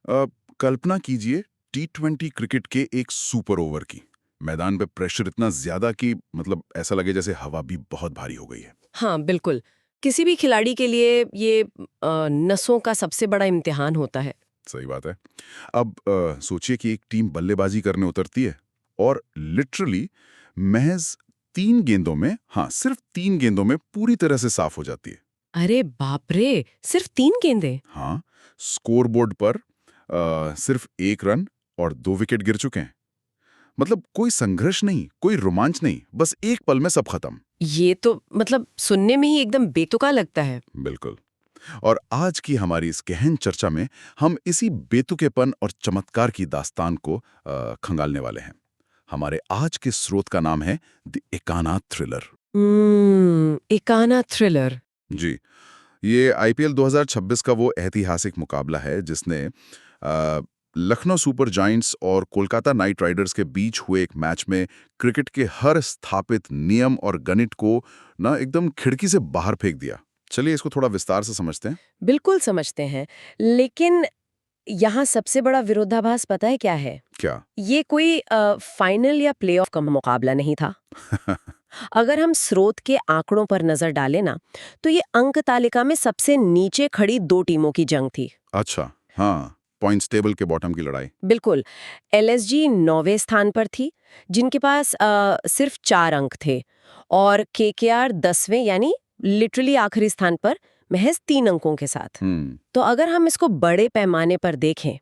कल्पना कीजिए T20 cricket के एक सुपर ओवर की। मैदान पे प्रेशर इतना ज्यादा कि मतलब ऐसा लगे जैसे हवा भी बहुत भारी हो गई है। हाँ, बिल्कुल। किसी भी खिलाड़ी के लिए ये नसों का सबसे बड़ा इम्तिहान होता है। सही बात है। अब सोचिए कि एक टीम बल्लेबाजी करने उतरती है और लिटरली महज 3 गेंदों में, हाँ सिर्फ 3 गेंदों में पूरी तरह से साफ हो जाती है। अरे बाप रे! सिर्फ 3 गेंदें? हाँ, स्कोरबोर्ड पर सिर्फ 1 रन और 2 विकेट गिर चुके हैं। मतलब कोई संघर्ष नहीं, कोई रोमांच नहीं, बस एक पल में सब खत्म। ये तो मतलब सुनने में ही एकदम बेतुका लगता है। बिल्कुल। और आज की हमारी इस गहन चर्चा में हम इसी बेतुकेपन और चमत्कार की दास्तान को खंगालने वाले हैं। हमारे आज के स्रोत का नाम है the Ekana thriller. Ekana thriller. जी, ये आईपीएल 2026 का वो ऐतिहासिक मुकाबला है जिसने लखनऊ सुपर जायंट्स और कोलकाता नाइट राइडर्स के बीच हुए एक मैच में क्रिकेट के हर स्थापित नियम और गणित को ना एकदम खिड़की से बाहर फेंक दिया। चलिए इसको थोड़ा विस्तार से समझते हैं। बिल्कुल समझते हैं, लेकिन यहाँ सबसे बड़ा विरोधाभास पता है क्या है? क्या? ये कोई फाइनल या प्लेऑफ का मुकाबला नहीं था। अगर हम स्रोत के आंकड़ों पर नजर डालें ना, तो ये अंक तालिका में सबसे नीचे खड़ी 2 टीमों की जंग थी। अच्छा, हाँ, पॉइंट्स टेबल के बॉटम की लड़ाई। बिल्कुल। एलएसजी 9वें स्थान पर थी, जिनके पास सिर्फ 4 अंक थे, और केकेआर 10वें यानी लिटरली आखिरी स्थान पर महज 3 अंकों के साथ। तो अगर हम इसको बड़े पैमाने पर देखें,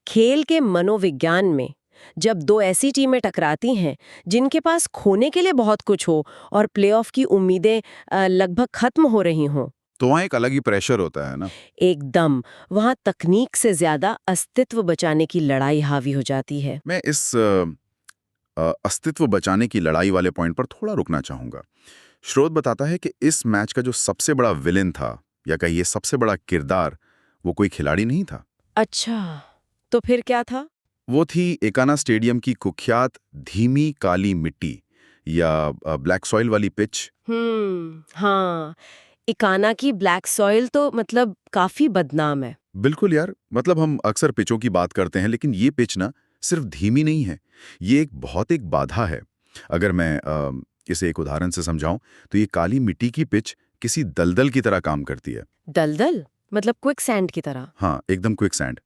खेल के मनोविज्ञान में जब 2 ऐसी टीमें टकराती हैं जिनके पास खोने के लिए बहुत कुछ हो और प्लेऑफ की उम्मीदें लगभग खत्म हो रही हों, तो वहाँ एक अलग ही प्रेशर होता है ना। एकदम वहां तकनीक से ज्यादा अस्तित्व बचाने की लड़ाई हावी हो जाती है। मैं इस अस्तित्व बचाने की लड़ाई वाले पॉइंट पर थोड़ा रुकना चाहूंगा। स्रोत बताता है कि इस मैच का जो सबसे बड़ा विलेन था, या कहिए सबसे बड़ा किरदार, वो कोई खिलाड़ी नहीं था। अच्छा, तो फिर क्या था? वो थी एकाना स्टेडियम की कुख्यात धीमी काली मिट्टी, या ब्लैक सॉइल वाली पिच। हाँ, इकाना की ब्लैक सॉइल तो मतलब काफी बदनाम है। बिल्कुल यार, मतलब हम अक्सर पिचों की बात करते हैं, लेकिन ये पिच ना सिर्फ धीमी नहीं है, ये एक भौतिक बाधा है। अगर मैं इसे एक उदाहरण से समझाऊं, तो ये काली मिट्टी की पिच किसी दलदल की तरह काम करती है। दलदल? मतलब क्विक सैंड की तरह? हाँ, एकदम क्विक सैंड।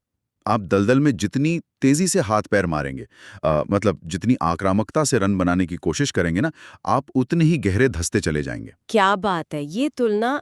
आप दलदल में जितनी तेजी से हाथ पैर मारेंगे, मतलब जितनी आक्रामकता से रन बनाने की कोशिश करेंगे ना, आप उतने ही गहरे धंसते चले जाएंगे। क्या बात है! ये तुलना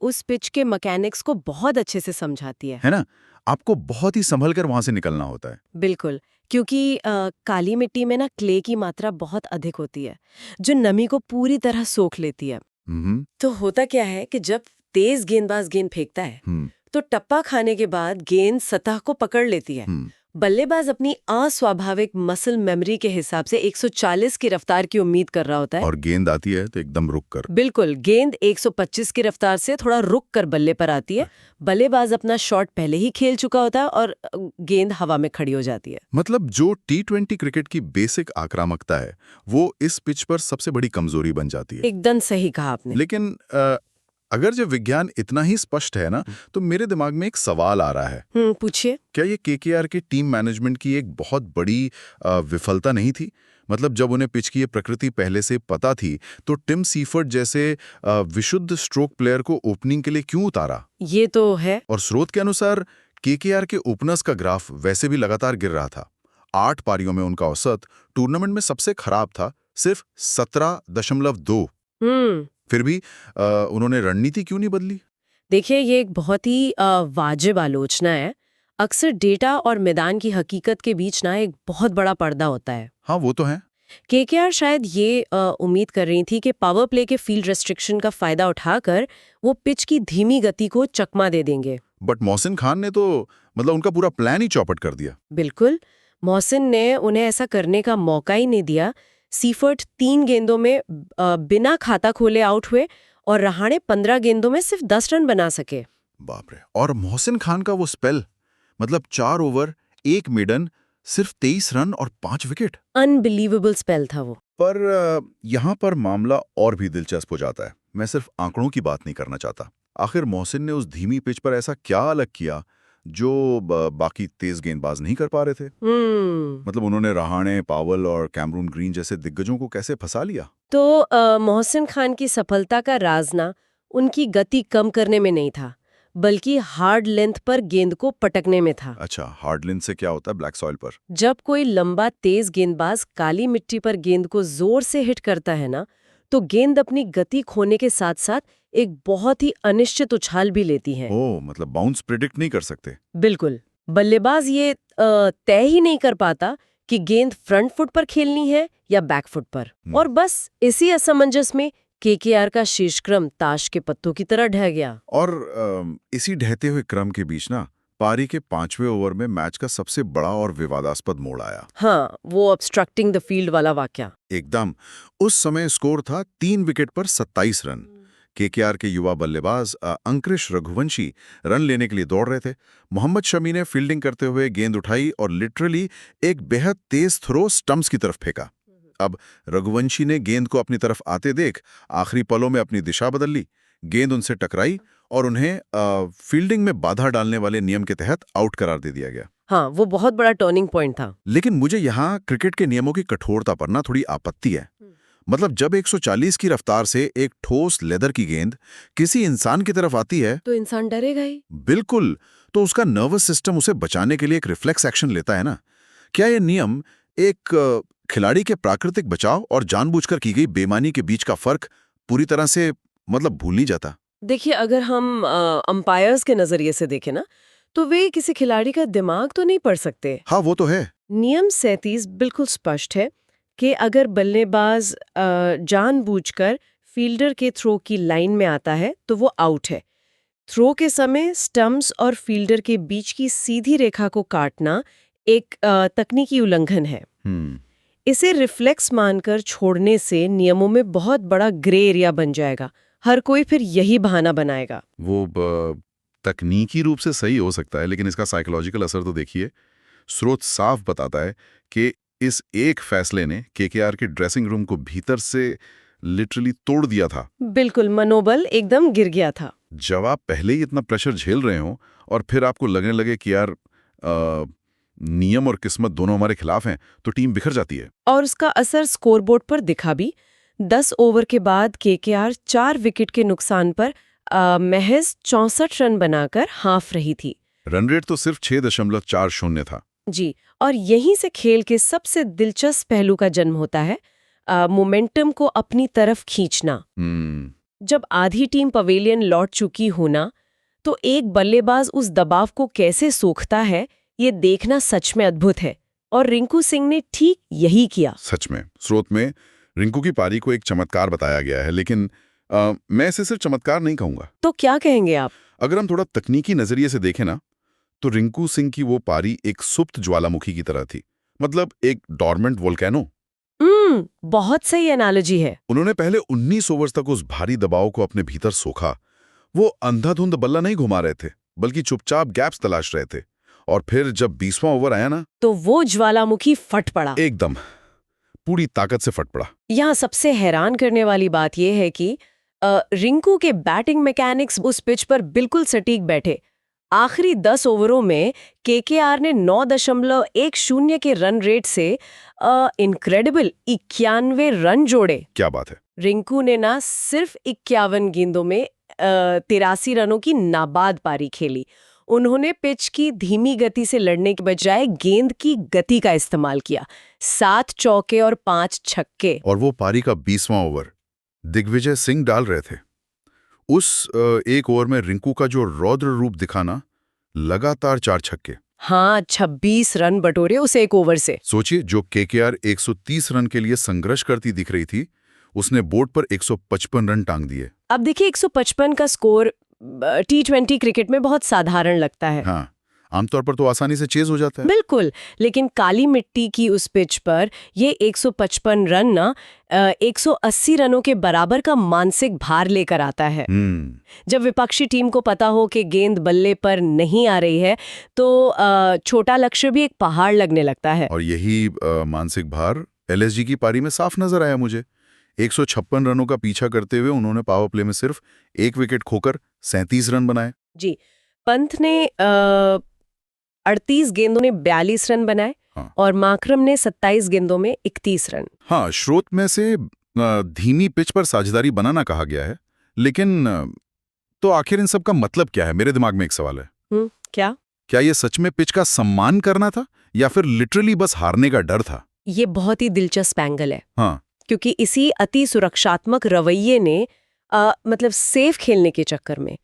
उस पिच के मैकेनिक्स को बहुत अच्छे से समझाती है। है ना? आपको बहुत ही संभल कर वहां से निकलना होता है। बिल्कुल, क्योंकि काली मिट्टी में ना क्ले की मात्रा बहुत अधिक होती है, जो नमी को पूरी तरह सोख लेती है। हम्म। तो होता क्या है कि जब तेज गेंदबाज गेंद फेंकता है, हम्म। तो टप्पा खाने के बाद गेंद सतह को पकड़ लेती है। हम्म। बल्लेबाज अपनी अस्वाभाविक मसल मेमोरी के हिसाब से 140 की रफ्तार की उम्मीद कर रहा होता है। और गेंद आती है तो एकदम रुक कर। बिल्कुल, गेंद 125 की रफ्तार से थोड़ा रुक कर बल्ले पर आती है। बल्लेबाज अपना शॉट पहले ही खेल चुका होता है और गेंद हवा में खड़ी हो जाती है। मतलब जो T20 क्रिकेट की बेसिक आक्रामकता है, वो इस पिच पर सबसे बड़ी कमजोरी बन जाती है। एकदम सही कहा आपने। लेकिन अगर जब विज्ञान इतना ही स्पष्ट है ना, तो मेरे दिमाग में एक सवाल आ रहा है। पूछिए। क्या ये केकेआर के टीम मैनेजमेंट की एक बहुत बड़ी विफलता नहीं थी? मतलब जब उन्हें पिच की ये प्रकृति पहले से पता थी, तो टिम सीफर्ट जैसे विशुद्ध स्ट्रोक प्लेयर को ओपनिंग के लिए क्यों उतारा? ये तो है। और स्रोत के अनुसार केकेआर के ओपनर्स का ग्राफ वैसे भी लगातार गिर रहा था। 8 पारियों में उनका औसत टूर्नामेंट में सबसे खराब था, सिर्फ 17.2। हम्म फिर भी उन्होंने रणनीति क्यों नहीं बदली? देखिए, ये एक बहुत ही वाजिब आलोचना है। अक्सर डेटा और मैदान की हकीकत के बीच ना एक बहुत बड़ा पर्दा होता है। हाँ, वो तो है। केकेआर शायद ये उम्मीद कर रही थी कि पावर प्ले के फील्ड रेस्ट्रिक्शन का फायदा उठाकर वो पिच की धीमी गति को चकमा दे देंगे। बट मोहसिन खान ने तो मतलब उनका पूरा प्लान ही चौपट कर दिया। बिल्कुल, मोहसिन ने उन्हें ऐसा करने का मौका ही नहीं दिया। सीफर्ट 3 गेंदों में बिना खाता खोले आउट हुए और रहाणे 15 गेंदों में सिर्फ 10 रन बना सके। बाप रे! और मोहसिन खान का वो स्पेल, मतलब 4 ओवर, 1 मिडन, सिर्फ 23 रन और 5 विकेट। अनबिलीवेबल स्पेल था वो। पर यहाँ पर मामला और भी दिलचस्प हो जाता है। मैं सिर्फ आंकड़ों की बात नहीं करना चाहता। आखिर मोहसिन ने उस धीमी पिच पर ऐसा क्या अलग किया जो बाकी तेज गेंदबाज नहीं कर पा रहे थे। मतलब उन्होंने रहाणे, पावल और कैमरून ग्रीन जैसे दिग्गजों को कैसे फंसा लिया? तो मोहसिन खान की सफलता का राज ना उनकी गति कम करने में नहीं था, बल्कि हार्ड लेंथ पर गेंद को पटकने में था। अच्छा, हार्ड लेंथ से क्या होता है ब्लैक सॉइल पर? जब कोई लंबा तेज गेंदबाज काली मिट्टी पर गेंद को जोर से हिट करता है ना, तो गेंद अपनी गति खोने के साथ साथ एक बहुत ही अनिश्चित उछाल भी लेती है। ओह, मतलब बाउंस प्रिडिक्ट नहीं कर सकते। बिल्कुल। बल्लेबाज ये तय ही नहीं कर पाता कि गेंद फ्रंट फुट पर खेलनी है या बैक फुट पर। और बस इसी असमंजस में केकेआर का शीर्षक्रम ताश के पत्तों की तरह ढह गया। और इसी ढहते हुए क्रम के बीच ना पारी के 5वें ओवर में मैच का सबसे बड़ा और विवादास्पद मोड़ आया। हाँ, वो ऑब्स्ट्रक्टिंग द फील्ड वाला वाकया। एकदम। उस समय स्कोर था 3 विकेट पर 27 रन। केकेआर के युवा बल्लेबाज अंकुरिश रघुवंशी रन लेने के लिए दौड़ रहे थे। मोहम्मद शमी ने फील्डिंग करते हुए गेंद उठाई और लिटरली एक बेहद तेज थ्रो स्टंप्स की तरफ फेंका। अब रघुवंशी ने गेंद को अपनी तरफ आते देख आखिरी पलों में अपनी दिशा बदल ली। गेंद उनसे टकराई और उन्हें फील्डिंग में बाधा डालने वाले नियम के तहत आउट करार दे दिया गया। हाँ, वो बहुत बड़ा टर्निंग पॉइंट था। लेकिन मुझे यहाँ क्रिकेट के नियमों की कठोरता पर ना थोड़ी आपत्ति है। मतलब जब 140 की रफ्तार से एक ठोस लेदर की गेंद किसी इंसान की तरफ आती है तो इंसान डरेगा ही। बिल्कुल, तो उसका नर्वस सिस्टम उसे बचाने के लिए एक रिफ्लेक्स एक्शन लेता है ना। क्या ये नियम एक खिलाड़ी के प्राकृतिक बचाव और जानबूझकर की गई बेईमानी के बीच का फर्क पूरी तरह से मतलब भूल नहीं जाता? देखिए, अगर हम अंपायर्स के नजरिए से देखें ना, तो वे किसी खिलाड़ी का दिमाग तो नहीं पढ़ सकते। हाँ, वो तो है। नियम 37 बिल्कुल स्पष्ट है कि अगर बल्लेबाज जानबूझकर फील्डर के थ्रो की लाइन में आता है तो वो आउट है। थ्रो के समय स्टंप्स और फील्डर के बीच की सीधी रेखा को काटना एक तकनीकी उल्लंघन है। इसे रिफ्लेक्स मानकर छोड़ने से नियमों में बहुत बड़ा ग्रे एरिया बन जाएगा। हर कोई फिर यही बहाना बनाएगा। वो तकनीकी रूप से सही हो सकता है, लेकिन इसका साइकोलॉजिकल असर तो देखिए। स्रोत साफ बताता है कि इस एक फैसले ने केकेआर के ड्रेसिंग रूम को भीतर से लिटरली तोड़ दिया था। बिल्कुल, मनोबल एकदम गिर गया था। जब आप पहले ही इतना प्रेशर झेल रहे हो और फिर आपको लगने लगे कि यार नियम और किस्मत दोनों हमारे खिलाफ हैं, तो टीम बिखर जाती है। और उसका असर स्कोरबोर्ड पर दिखा भी। 10 ओवर के बाद केकेआर 4 विकेट के नुकसान पर महज 64 रन बनाकर हाफ रही थी। रन रेट तो सिर्फ 6.40 था। जी, और यहीं से खेल के सबसे दिलचस्प पहलू का जन्म होता है, मोमेंटम को अपनी तरफ खींचना। जब आधी टीम पवेलियन लौट चुकी हो ना, तो एक बल्लेबाज उस दबाव को कैसे सोखता है, ये देखना सच में अद्भुत है। और रिंकू सिंह ने ठीक यही किया। सच में स्रोत में रिंकू की पारी को एक चमत्कार बताया गया है, लेकिन मैं इसे सिर्फ चमत्कार नहीं कहूंगा। तो क्या कहेंगे आप? अगर हम थोड़ा तकनीकी नजरिए से देखें ना, तो रिंकू सिंह की वो पारी एक सुप्त ज्वालामुखी की तरह थी। मतलब एक डॉर्मेंट वोल्केनो। बहुत सही एनालॉजी है। उन्होंने पहले 19 ओवर्स तक उस भारी दबाव को अपने भीतर सोखा। वो अंधाधुंध बल्ला नहीं घुमा रहे थे, बल्कि चुपचाप गैप्स तलाश रहे थे। और फिर जब 20वां ओवर आया ना, तो वो ज्वालामुखी फट पड़ा। एकदम पूरी ताकत से फट पड़ा। यहाँ सबसे हैरान करने वाली बात यह है कि रिंकू के बैटिंग मैकेनिक्स उस पिच पर बिल्कुल सटीक बैठे। आखिरी 10 ओवरों में केकेआर ने 9.10 के रन रेट से इनक्रेडिबल 91 रन जोड़े। क्या बात है। रिंकू ने ना सिर्फ 51 गेंदों में 83 रनों की नाबाद पारी खेली। उन्होंने पिच की धीमी गति से लड़ने के बजाय गेंद की गति का इस्तेमाल किया। 7 चौके और 5 छक्के। और वो पारी का 20वां ओवर दिग्विजय सिंह डाल रहे थे। उस एक ओवर में रिंकू का जो रौद्र रूप दिखाना, लगातार 4 छक्के। हाँ, 26 रन बटोरे उस एक ओवर से। सोचिए, जो केकेआर 130 रन के लिए संघर्ष करती दिख रही थी, उसने बोर्ड पर 155 रन टांग दिए। अब देखिए, 155 का स्कोर T20 क्रिकेट में बहुत साधारण लगता है। हाँ, आमतौर पर तो आसानी से चेज हो जाता है। बिल्कुल, लेकिन काली मिट्टी की उस पिच पर ये 155 रन ना 180 रनों के बराबर का मानसिक भार लेकर आता है। जब विपक्षी टीम को पता हो कि गेंद बल्ले पर नहीं आ रही है, तो छोटा लक्ष्य भी एक पहाड़ लगने लगता है। और यही मानसिक भार LSG की पारी में साफ नजर आया मुझे। 156 रनों का पीछा करते हुए उन्होंने पावर प्ले में सिर्फ 1 विकेट खोकर 37 रन बनाए। जी, पंत ने 38 गेंदों ने 42 रन बनाए हाँ। और माकरम ने 27 गेंदों में 31 रन। हाँ, स्रोत में से धीमी पिच पर साझेदारी बनाना कहा गया है, लेकिन तो आखिर इन सब का मतलब क्या है? मेरे दिमाग में एक सवाल है। क्या ये सच में पिच का सम्मान करना था या फिर लिटरली बस हारने का डर था? ये बहुत ही दिलचस्प एंगल है। हाँ। क्योंकि इसी अति सुरक्षात्मक रवैये ने मतलब सेफ खेलने के चक्कर में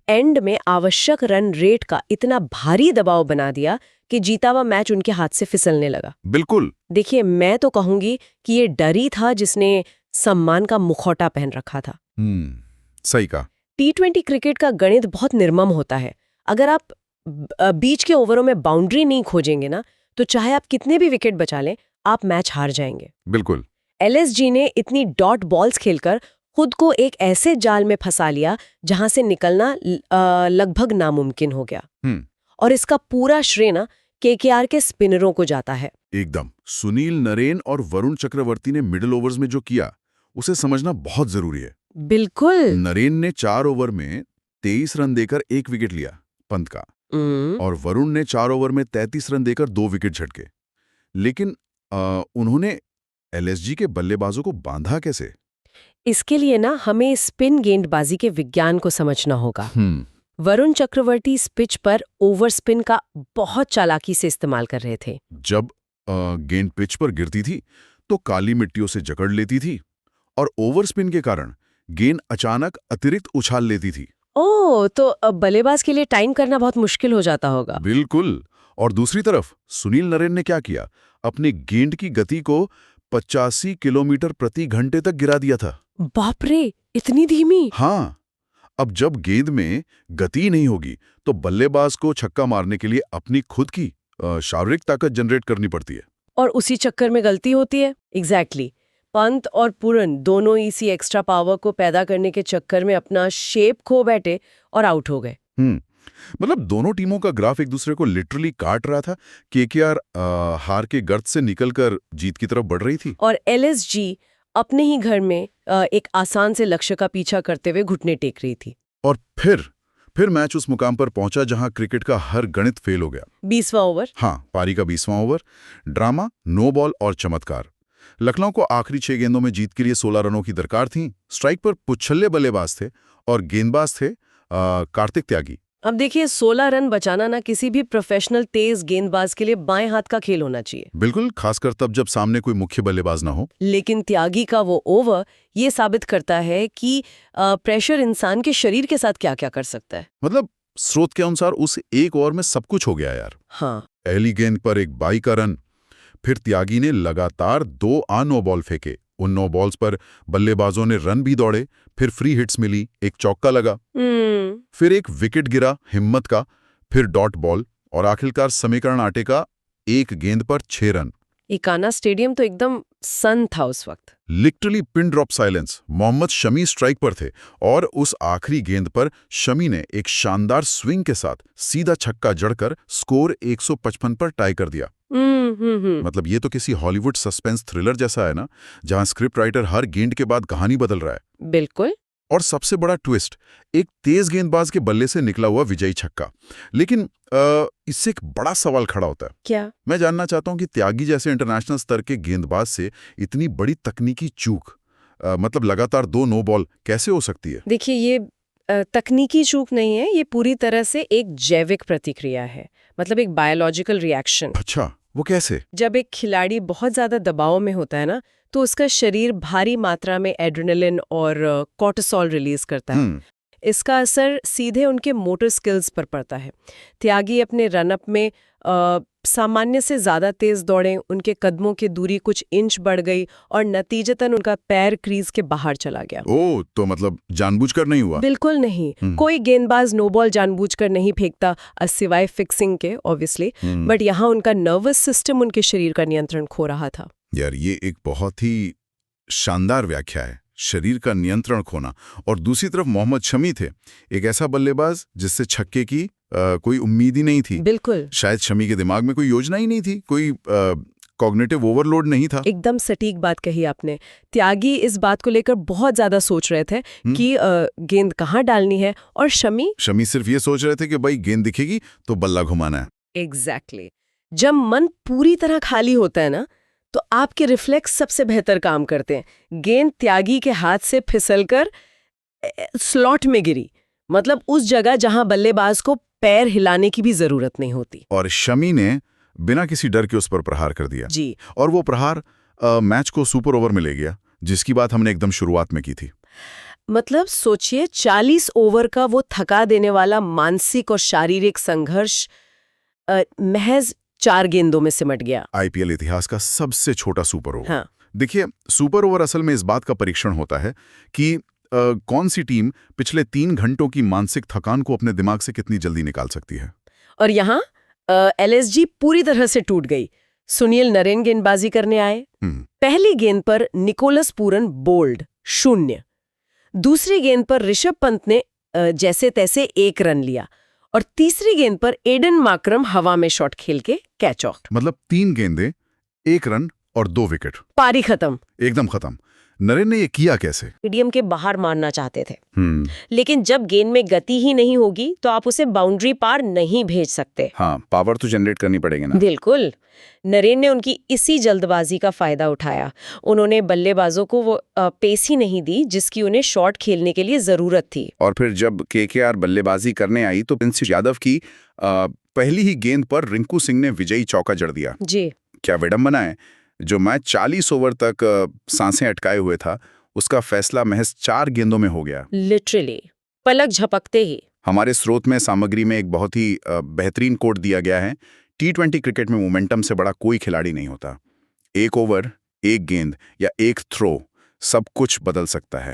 एंड में आवश्यक रन रेट का इतना भारी दबाव बना दिया कि जीता हुआ मैच उनके हाथ से फिसलने लगा। बिल्कुल। देखिए, मैं तो कहूंगी कि ये डर ही था जिसने सम्मान का मुखौटा पहन रखा था। सही कहा। T20 क्रिकेट का गणित बहुत निर्मम होता है। अगर आप बीच के ओवरों में बाउंड्री नहीं खोजेंगे ना, तो चाहे आप कितने भी विकेट बचा लें, आप मैच हार जाएंगे। बिल्कुल। LSG ने इतनी डॉट बॉल्स खेलकर खुद को एक ऐसे जाल में फंसा लिया जहां से निकलना लगभग नामुमकिन हो गया। और इसका पूरा श्रेय ना KKR के स्पिनरों को जाता है। एकदम। सुनील नरेन और वरुण चक्रवर्ती ने मिडिल ओवर्स में जो किया, उसे समझना बहुत जरूरी है। बिल्कुल। नरेन ने 4 ओवर में 23 रन देकर 1 विकेट लिया पंत का, और वरुण ने 4 ओवर में 33 रन देकर 2 विकेट झटके। लेकिन उन्होंने LSG के बल्लेबाजों को बांधा कैसे? इसके लिए ना हमें स्पिन गेंदबाजी के विज्ञान को समझना होगा। वरुण चक्रवर्ती इस पिच पर ओवर स्पिन का बहुत चालाकी से इस्तेमाल कर रहे थे। जब गेंद पिच पर गिरती थी तो काली मिट्टियों से जकड़ लेती थी, और ओवर स्पिन के कारण गेंद अचानक अतिरिक्त उछाल लेती थी। ओह, तो बल्लेबाज के लिए टाइम करना बहुत मुश्किल हो जाता होगा। बिल्कुल। और दूसरी तरफ सुनील नरेन ने क्या किया? अपनी गेंद की गति को 85 किलोमीटर प्रति घंटे तक गिरा दिया था। बाप रे, इतनी धीमी? हाँ। अब जब गेंद में गति नहीं होगी तो बल्लेबाज को छक्का मारने के लिए अपनी खुद की शारीरिक ताकत जनरेट करनी पड़ती है। और उसी चक्कर में गलती होती है। एग्जैक्टली। पंत और पूरन दोनों इसी एक्स्ट्रा पावर को पैदा करने के चक्कर में अपना शेप खो बैठे और आउट हो गए। मतलब दोनों टीमों का ग्राफ एक दूसरे को लिटरली काट रहा था। KKR हार के गर्त से निकलकर जीत की तरफ बढ़ रही थी, और LSG अपने ही घर में एक आसान से लक्ष्य का पीछा करते हुए घुटने टेक रही थी। और फिर मैच उस मुकाम पर पहुंचा जहां क्रिकेट का हर गणित फेल हो गया। 20वां ओवर। हाँ, पारी का 20वां ओवर। ड्रामा, नो बॉल और चमत्कार। लखनऊ को आखिरी 6 गेंदों में जीत के लिए 16 रनों की दरकार थी। स्ट्राइक पर पुच्छल्ले बल्लेबाज थे और गेंदबाज थे कार्तिक त्यागी। अब देखिए, 16 रन बचाना ना किसी भी प्रोफेशनल तेज गेंदबाज के लिए बाएं हाथ का खेल होना चाहिए। बिल्कुल, खासकर तब जब सामने कोई मुख्य बल्लेबाज ना हो। लेकिन त्यागी का वो ओवर ये साबित करता है कि प्रेशर इंसान के शरीर के साथ क्या क्या कर सकता है। मतलब स्रोत के अनुसार उस एक ओवर में सब कुछ हो गया यार। हाँ। पहली गेंद पर एक 22 का रन, फिर त्यागी ने लगातार 2 नो बॉल फेंके। उन 9 बॉल्स पर बल्लेबाजों ने रन भी दौड़े, फिर फ्री हिट्स मिली, एक चौका लगा, फिर एक विकेट गिरा हिम्मत का, फिर डॉट बॉल, और आखिरकार समीकरण आटे का 1 गेंद पर 6 रन। इकाना स्टेडियम तो एकदम सन था उस वक्त। Literally pin drop silence. Mohammed Shami strike पर थे और उस आखिरी गेंद पर शमी ने एक शानदार स्विंग के साथ सीधा छक्का जड़कर स्कोर 155 पर टाई कर दिया। मतलब ये तो किसी हॉलीवुड सस्पेंस थ्रिलर जैसा है ना, जहां स्क्रिप्ट राइटर हर गेंद के बाद कहानी बदल रहा है। बिल्कुल। और सबसे बड़ा ट्विस्ट, एक तेज गेंदबाज के बल्ले से निकला हुआ विजयी छक्का। लेकिन इससे एक बड़ा सवाल खड़ा होता है। क्या? मैं जानना चाहता हूं कि त्यागी जैसे इंटरनेशनल स्तर के गेंदबाज से इतनी बड़ी तकनीकी चूक, मतलब लगातार 2 नो बॉल कैसे हो सकती है? देखिए, ये तकनीकी चूक नहीं है, ये पूरी तरह से एक जैविक प्रतिक्रिया है, मतलब एक बायोलॉजिकल रिएक्शन। अच्छा, वो कैसे? जब एक खिलाड़ी बहुत ज्यादा दबाव में होता है ना, तो उसका शरीर भारी मात्रा में एड्रेनलिन और कॉर्टिसोल रिलीज करता है। इसका असर सीधे उनके मोटर स्किल्स पर पड़ता है। त्यागी अपने रनअप में सामान्य से ज्यादा तेज दौड़े, उनके कदमों की दूरी कुछ इंच बढ़ गई और नतीजतन उनका पैर क्रीज के बाहर चला गया। ओह, तो मतलब जानबूझकर नहीं हुआ? बिल्कुल नहीं। कोई गेंदबाज नो बॉल जानबूझकर नहीं फेंकता, सिवाय फिक्सिंग के ऑब्वियसली, बट यहाँ उनका नर्वस सिस्टम उनके शरीर का नियंत्रण खो रहा था। यार, ये एक बहुत ही शानदार व्याख्या है, शरीर का नियंत्रण खोना। और दूसरी तरफ मोहम्मद शमी थे, एक ऐसा बल्लेबाज जिससे छक्के की कोई उम्मीद ही नहीं थी। बिल्कुल। शायद शमी के दिमाग में कोई योजना ही नहीं थी, कोई कॉग्निटिव ओवरलोड नहीं था। एकदम सटीक बात कही आपने। त्यागी इस बात को लेकर बहुत ज्यादा सोच रहे थे कि गेंद कहाँ डालनी है, और शमी सिर्फ ये सोच रहे थे कि भाई गेंद दिखेगी तो बल्ला घुमाना है। एग्जैक्टली जब मन पूरी तरह खाली होता है ना, तो आपके रिफ्लेक्स सबसे बेहतर काम करते हैं। गेंद त्यागी के हाथ से फिसलकर स्लॉट में गिरी, मतलब उस जगह जहां बल्लेबाज को पैर हिलाने की भी जरूरत नहीं होती। और शमी ने बिना किसी डर के उस पर प्रहार कर दिया। जी, और वो प्रहार मैच को सुपर ओवर में ले गया, जिसकी बात हमने एकदम शुरुआत में की थी। मतलब सोचिए 40 ओवर का वो थका देने वाला मानसिक और शारीरिक संघर्ष महज 4 गेंदों में सिमट गया। आईपीएल इतिहास का सबसे छोटा सुपर ओवर। हाँ। देखिए, सुपर ओवर असल में इस बात का परीक्षण होता है कि कौन सी टीम पिछले 3 घंटों की मानसिक थकान को अपने दिमाग से कितनी जल्दी निकाल सकती है। और यहाँ एलएसजी पूरी तरह से टूट गई। सुनील नरेन गेंदबाजी करने आए। पहली गेंद पर निकोलस पूरन बोल्ड 0। दूसरी गेंद पर ऋषभ पंत ने जैसे तैसे 1 रन लिया और तीसरी गेंद पर एडन मार्करम हवा में शॉट खेल के कैच आउट। मतलब 3 गेंदें, 1 रन और 2 विकेट। पारी खत्म। एकदम खत्म। नरेन ने ये किया कैसे? स्टेडियम के बाहर मारना चाहते थे, लेकिन जब गेंद में गति ही नहीं होगी तो आप उसे बाउंड्री पार नहीं भेज सकते। हाँ, पावर तो जनरेट करनी पड़ेगी ना। बिल्कुल। नरेन ने उनकी इसी जल्दबाजी का फायदा उठाया। उन्होंने बल्लेबाजों को वो पेस ही नहीं दी जिसकी उन्हें शॉट खेलने के लिए जरूरत थी। और फिर जब केकेआर बल्लेबाजी करने आई तो प्रिंस यादव की पहली ही गेंद पर रिंकू सिंह ने विजयी चौका जड़ दिया। जी। क्या विडंबना है, जो मैच 40 ओवर तक सांसें अटकाए हुए था, उसका फैसला महज 4 गेंदों में हो गया। लिटरली पलक झपकते ही। हमारे स्रोत में सामग्री में एक बहुत ही बेहतरीन कोट दिया गया है। T20 क्रिकेट में मोमेंटम से बड़ा कोई खिलाड़ी नहीं होता। 1 ओवर, 1 गेंद या 1 थ्रो सब कुछ बदल सकता है।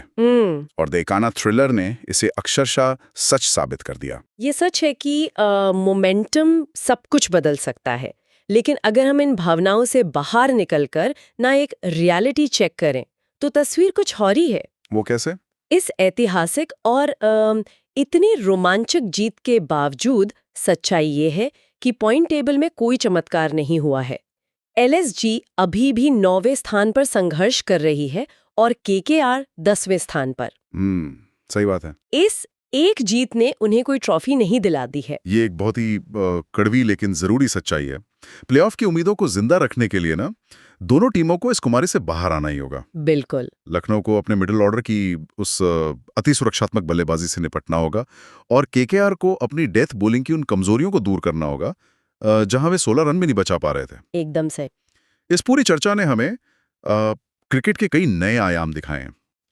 और द एकाना थ्रिलर ने इसे अक्षरशः सच साबित कर दिया। ये सच है कि मोमेंटम सब कुछ बदल सकता है, लेकिन अगर हम इन भावनाओं से बाहर निकलकर ना एक रियलिटी चेक करें तो तस्वीर कुछ और ही है। वो कैसे? इस ऐतिहासिक और इतनी रोमांचक जीत के बावजूद सच्चाई ये है कि पॉइंट टेबल में कोई चमत्कार नहीं हुआ है। एलएसजी अभी भी 9वें स्थान पर संघर्ष कर रही है और केकेआर 10वें स्थान पर। सही बात है। इस एक जीत ने उन्हें कोई ट्रॉफी नहीं दिला दी है। ये एक बहुत ही कड़वी लेकिन जरूरी सच्चाई है। प्लेऑफ की उम्मीदों को जिंदा रखने के लिए ना दोनों टीमों को इस कुमारी से बाहर आना ही होगा। बिल्कुल। लखनऊ को अपने मिडिल ऑर्डर की उस अति सुरक्षात्मक बल्लेबाजी से निपटना होगा और केकेआर को अपनी डेथ बॉलिंग की उन कमजोरियों को दूर करना होगा जहां वे 16 रन भी नहीं बचा पा रहे थे। एकदम से। इस पूरी चर्चा ने हमें क्रिकेट के कई नए आयाम दिखाए।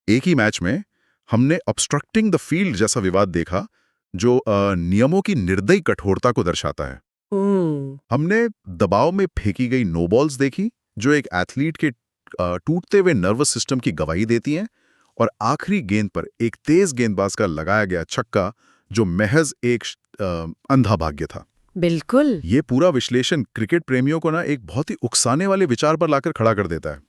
एक ही मैच में हमने ऑब्स्ट्रक्टिंग द फील्ड जैसा विवाद देखा जो नियमों की निर्दयी कठोरता को दर्शाता है। हमने दबाव में फेंकी गई नो बॉल्स देखी जो एक एथलीट के टूटते हुए नर्वस सिस्टम की गवाही देती हैं, और आखिरी गेंद पर एक तेज गेंदबाज का लगाया गया छक्का जो महज एक अंधा भाग्य था। बिल्कुल। ये पूरा विश्लेषण क्रिकेट प्रेमियों को ना एक बहुत ही उकसाने वाले विचार पर लाकर खड़ा कर देता है।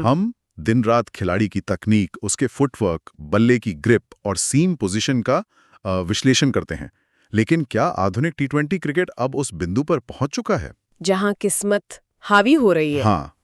हम दिन रात खिलाड़ी की तकनीक, उसके फुटवर्क, बल्ले की ग्रिप और सीम पोजीशन का विश्लेषण करते हैं, लेकिन क्या आधुनिक T20 क्रिकेट अब उस बिंदु पर पहुंच चुका है जहां किस्मत हावी हो रही है? हाँ,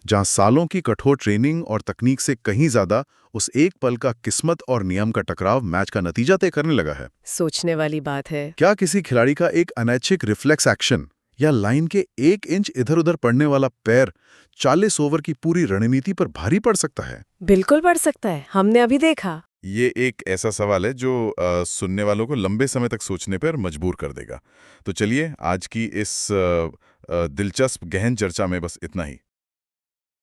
जहां सालों की कठोर ट्रेनिंग और तकनीक से कहीं ज्यादा उस एक पल का किस्मत और नियम का टकराव मैच का नतीजा तय करने लगा है। सोचने वाली बात है। क्या किसी खिलाड़ी का एक अनैच्छिक रिफ्लेक्स एक्शन या लाइन के 1 इंच इधर उधर पड़ने वाला पैर 40 ओवर की पूरी रणनीति पर भारी पड़ सकता है? बिल्कुल पड़ सकता है, हमने अभी देखा। ये एक ऐसा सवाल है जो सुनने वालों को लंबे समय तक सोचने पर मजबूर कर देगा। तो चलिए, आज की इस दिलचस्प गहन चर्चा में बस इतना ही।